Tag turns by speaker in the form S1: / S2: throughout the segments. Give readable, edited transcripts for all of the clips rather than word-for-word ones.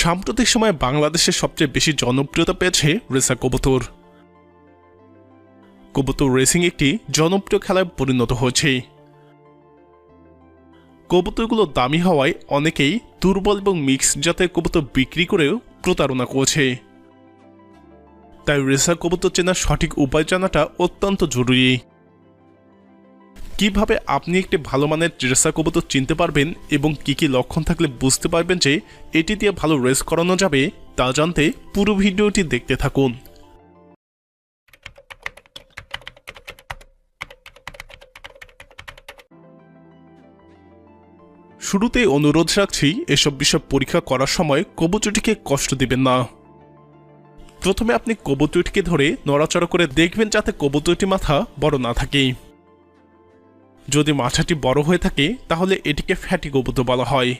S1: সাম্প্রতিক সময়ে বাংলাদেশে সবচেয়ে বেশি জনপ্রিয়তা পেয়েছে রেসার কবুতর। কবুতর রেসিং একটি জনপ্রিয় খেলায় পরিণত হয়েছে। কবুতরগুলো দামি হওয়ায় অনেকেই দুর্বল এবং মিক্স জাতের কবুতর বিক্রি করেও প্রতারণা করছে। তাই রেসার কবুতর চেনার সঠিক উপায় জানাটা অত্যন্ত জরুরি। কিভাবে আপনি একটি ভালো মানের রেসার কবুতর চিনতে পারবেন এবং কি কি লক্ষণ থাকলে বুঝতে পারবেন যে এটি দিয়ে ভালো রেস করানো যাবে তা জানতে পুরো ভিডিওটি দেখতে থাকুন। শুরুতেই অনুরোধ রাখছি, এসব বিষয় পরীক্ষা করার সময় কবুতরটিকে কষ্ট দিবেন না। প্রথমে আপনি কবুতরটিকে ধরে নড়াচড়া করে দেখবেন যাতে কবুতরটি মাথা বড় না থাকে। যদি মাথাটি বড় হয়ে থাকে তাহলে এটিকে ফ্যাটি কবুতর বলা হয়।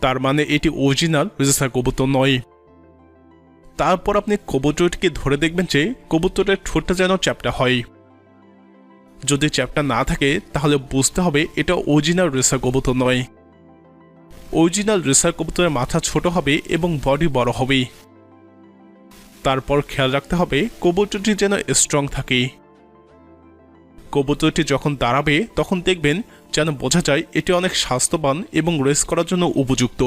S1: তার মানে এটি অরিজিনাল রেসার কবুতর নয়। তারপর আপনি কবুতরটিকে ধরে দেখবেন যে কবুতরের ঠোঁটটা যেন চ্যাপ্টা হয়। যদি চ্যাপ্টা না থাকে তাহলে বুঝতে হবে এটা অরিজিনাল রেসার কবুতর নয়। অরিজিনাল রেসার কবুতরের মাথা ছোট হবে এবং বডি বড় হবে। তারপর খেয়াল রাখতে হবে কবুতরটি যেন স্ট্রং থাকে। কবুতরটি যখন দাঁড়াবে তখন দেখবেন যেন বোঝা যায় এটি অনেক স্বাস্থ্যবান এবং রেস করার জন্য উপযুক্ত।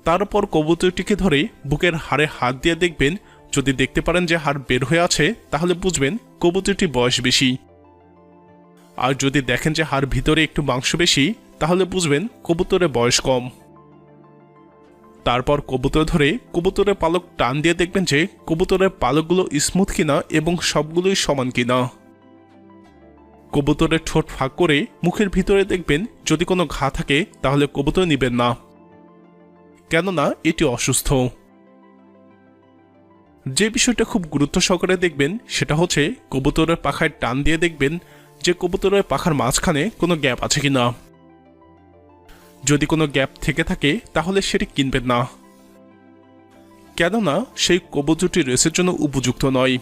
S1: তারপর কবুতরটিকে ধরে বুকের হাড়ে হাত দিয়ে দেখবেন, যদি দেখতে পারেন যে হাড় বের হয়ে আছে তাহলে বুঝবেন কবুতরটি বয়স বেশি। আর যদি দেখেন যে হাড় ভিতরে একটু মাংস বেশি তাহলে বুঝবেন কবুতরের বয়স কম। তারপর কবুতর ধরে কবুতরের পালক টান দিয়ে দেখবেন যে কবুতরের পালকগুলো স্মুথ কিনা এবং সবগুলোই সমান কিনা। কবুতরের ঠোঁট ফাঁক করে মুখের ভিতরে দেখবেন যদি কোনো ঘা থাকে তাহলে কবুতর নিবেন না, কেননা এটি অসুস্থ। যে বিষয়টা খুব গুরুত্ব সহকারে দেখবেন সেটা হচ্ছে কবুতরের পাখায় টান দিয়ে দেখবেন যে কবুতরের পাখার মাঝখানে কোনো গ্যাপ আছে কিনা। যদি কোনো গ্যাপ থেকে থাকে তাহলে সেটি কিনবেন না, কেননা সেই কবুতরটি রেসের জন্য উপযুক্ত নয়।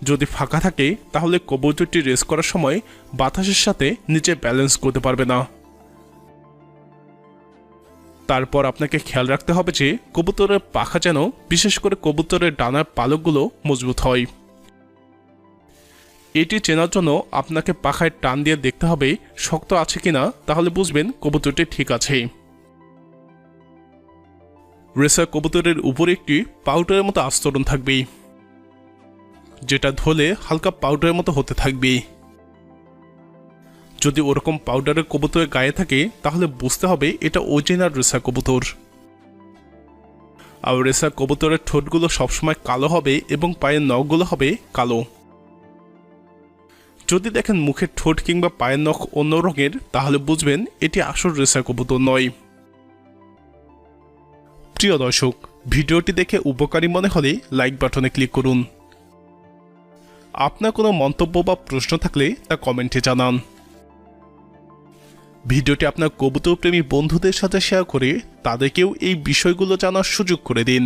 S1: যদি ফাঁকা থাকে তাহলে কবুতরটি রেস করার সময় বাতাসের সাথে নিচে ব্যালেন্স করতে পারবে না। তারপর আপনাকে খেয়াল রাখতে হবে যে কবুতরের পাখা যেন, বিশেষ করে কবুতরের ডানার পালকগুলো মজবুত হয়। এটি চেনার জন্য আপনাকে পাখায় টান দিয়ে দেখতে হবে শক্ত আছে কিনা, তাহলে বুঝবেন কবুতরটি ঠিক আছে। রেসার কবুতরের উপরে একটি পাউডারের মতো আস্তরণ থাকবে, যেটা ধুলে হালকা পাউডারের মতো হতে থাকবে। যদি ওরকম পাউডারের কবুতরের গায়ে থাকে তাহলে বুঝতে হবে এটা অরিজিনাল রেসার কবুতর। আর রেসার কবুতরের ঠোঁটগুলো সবসময় কালো হবে এবং পায়ের নখগুলো হবে কালো। যদি দেখেন মুখের ঠোঁট কিংবা পায়ের নখ অন্য রঙের তাহলে বুঝবেন এটি আসল রেসার কবুতর নয়। প্রিয় দর্শক, ভিডিওটি দেখে উপকারী মনে হলে লাইক বাটনে ক্লিক করুন। আপনার কোনো মন্তব্য বা প্রশ্ন থাকলে তা কমেন্টে জানান। ভিডিওটি আপনার কবুতর প্রেমী বন্ধুদের সাথে শেয়ার করে তাদেরকেও এই বিষয়গুলো জানার সুযোগ করে দিন।